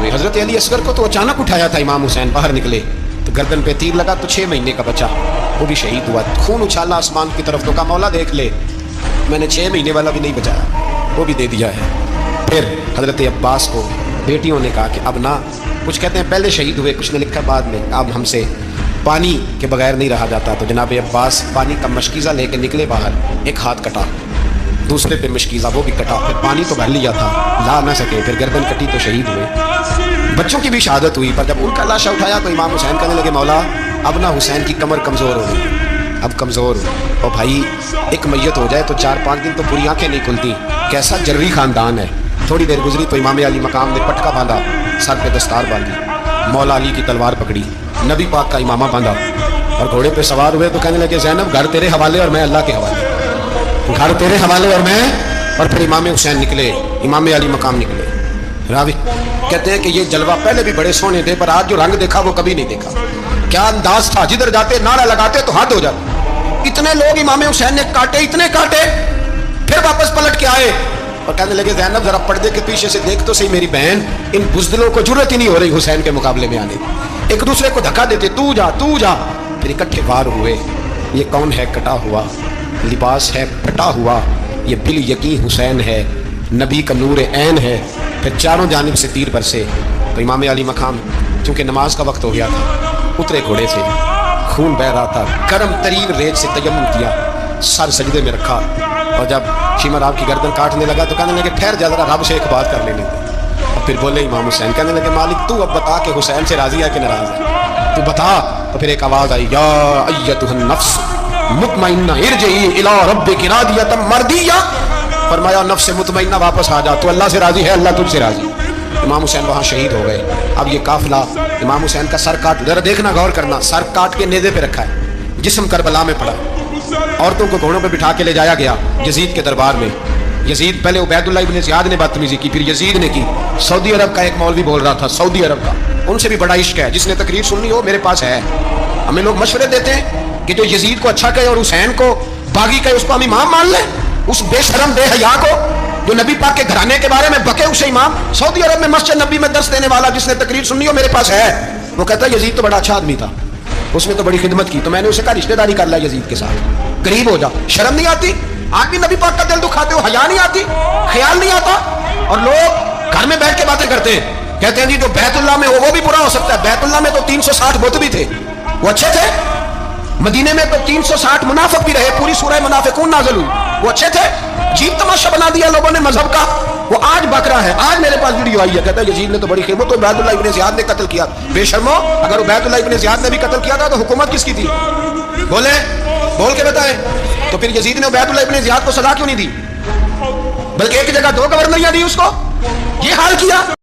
हुए। हजरत अली असगर को तो अचानक उठाया था इमाम हुसैन, बाहर निकले तो गर्दन पे तीर लगा तो 6 महीने का बच्चा वो भी शहीद हुआ। खून उछाला आसमान की तरफ तो कहा मौला देख ले, मैंने 6 महीने वाला भी नहीं बचाया, वो भी दे दिया है। फिर हजरत अब्बास को बेटियों ने कहा कि अब ना, कुछ कहते हैं पहले शहीद हुए, कुछ ने लिखा बाद में, अब हमसे पानी के बगैर नहीं रहा जाता। तो जनाब अब्बास पानी का मशकीज़ा लेके निकले बाहर, एक हाथ कटा, दूसरे पे मशकीज़ा वो भी कटा, फिर पानी तो भर लिया था, ला ना सके, फिर गर्दन कटी तो शहीद हुए। बच्चों की भी शहादत हुई, पर जब उनका लाशा उठाया तो इमाम हुसैन कहने लगे मौला अब ना हुसैन की कमर कमज़ोर हो गई, अब कमज़ोर हो, और भाई एक मैयत हो जाए तो 4-5 दिन तो पूरी आंखें नहीं खुलती, कैसा जर्री ख़ानदान है। थोड़ी देर गुजरी तो इमाम अली मकाम ने पटका बांधा, सर पे दस्तार बांधी, मौला अली की तलवार पकड़ी, नबी पाक का इमामा बांधा और घोड़े पे सवार हुए तो कहने लगे ज़ैनब घर तेरे हवाले और मैं अल्लाह के हवाले, घर तेरे हवाले और मैं। और फिर इमाम हुसैन निकले, इमाम अली मकाम निकले। रावी कहते हैं कि ये जलवा पहले भी बड़े सोने थे, पर आज जो रंग देखा वो कभी नहीं देखा। क्या अंदाज था, जिधर जाते नारा लगाते तो हाथ हो जाते। इतने लोग इमाम हुसैन ने काटे, इतने काटे, फिर वापस पलट के आए और कहने लगे ज़ैनब जरा पर्दे के पीछे से देख तो सही मेरी बहन, इन बुज़दिलों को जुर्रत ही नहीं हो रही हुसैन के मुकाबले में आने, एक दूसरे को धक्का देते, तू जा तू जा। फिर इकट्ठे वार हुए। ये कौन है कटा हुआ, लिबास है फटा हुआ, ये बिल यकीन हुसैन है, नबी का नूर ऐन है। फिर चारों जानिब से तीर बरसे तो इमाम अली मकाम चूँकि नमाज का वक्त हो गया था, उतरे घोड़े से, खून बह रहा था, गर्म तरीन रेत से तयम्मुम किया, सर सजदे में रखा, और जब शिमर आप की गर्दन काटने लगा तो कहने लगे ठहर जा जरा, रब से एक बात कर लेने दे। और फिर बोले इमाम हुसैन, कहने लगे मालिक तू अब बता कि हुसैन से राजी है कि नाराज है, तू बता। तो फिर एक आवाज़ आई, या अय्यतुहन नफ्स मुतमइन्ना इरजिई इला रब्बिकी रादियतम मर्दिया, फरमाया नफ्स मुतमइन्ना वापस आ जा, तू अल्लाह से राजी है, अल्लाह तुझसे राजी। इमाम हुसैन वहाँ शहीद हो गए। अब ये काफिला इमाम हुसैन का सर काट, जरा देखना गौर करना, सर काट के नेज़े पे रखा है, जिस्म करबला में पड़ा। औरतों को घोड़ों पे बिठा के ले जाया गया यजीद के दरबार में। यजीद पहले उबैदुल्लाह इब्न ज़ियाद ने बदतमीजी की, फिर यजीद ने की। सऊदी अरब का एक मौलवी बोल रहा था, सऊदी अरब का, उनसे भी बड़ा इश्क है, जिसने तकरीर सुननी हो मेरे पास है। हमें लोग मशवरे देते हैं कि जो यजीद को अच्छा कहे और हुसैन को बागी कहे उसको हम इमाम मान लें, उस बेशरम बेहया को जो नबी पाक के घराने के बारे में बके उसे इमाम। सऊदी अरब में मस्जिद नबी में दर्स देने वाला जिसने तकरीर सुननी हो मेरे पास है। वो कहता है यजीद तो बड़ा अच्छा आदमी था, उसने तो बड़ी खिदमत की, तो मैंने उसे कहा रिश्तेदारी कर लिया यजीद के साथ, करीब हो जा। शर्म नहीं आती? आज भी नबी पाक का दिल दुखाते हो, हया नहीं आती, ख्याल नहीं आता? और लोग घर में बैठ के बातें करते हैं, कहते हैं जी जो बैतुल्लाह में हो वो भी बुरा हो सकता है। बैतुल्लाह में तो 360 बुत भी थे, वो अच्छे थे। मदीने में तो 360 मुनाफिक भी रहे, पूरी सूरह मुनाफिकून नाज़िल हुई, वो अच्छे थे। जीप तमाशा बना दिया लोगों ने मजहब का, वो आज बक रहा है। आज मेरे पास वीडियो आई है, कहता है यजीद ने तो बड़ी खिदमत, तो उबैदुल्लाह इब्न ज़ियाद ने कत्ल किया। बेशर्मो, अगर उबैदुल्लाह इब्न ज़ियाद ने भी कत्ल किया था तो हुकूमत किसकी थी? बोले, बोल के बताए। तो फिर यजीद ने उबैदुल्लाह इब्न ज़ियाद को सजा क्यों नहीं दी, बल्कि एक जगह 2 गवर्नरियां दी उसको? ये हाल किया।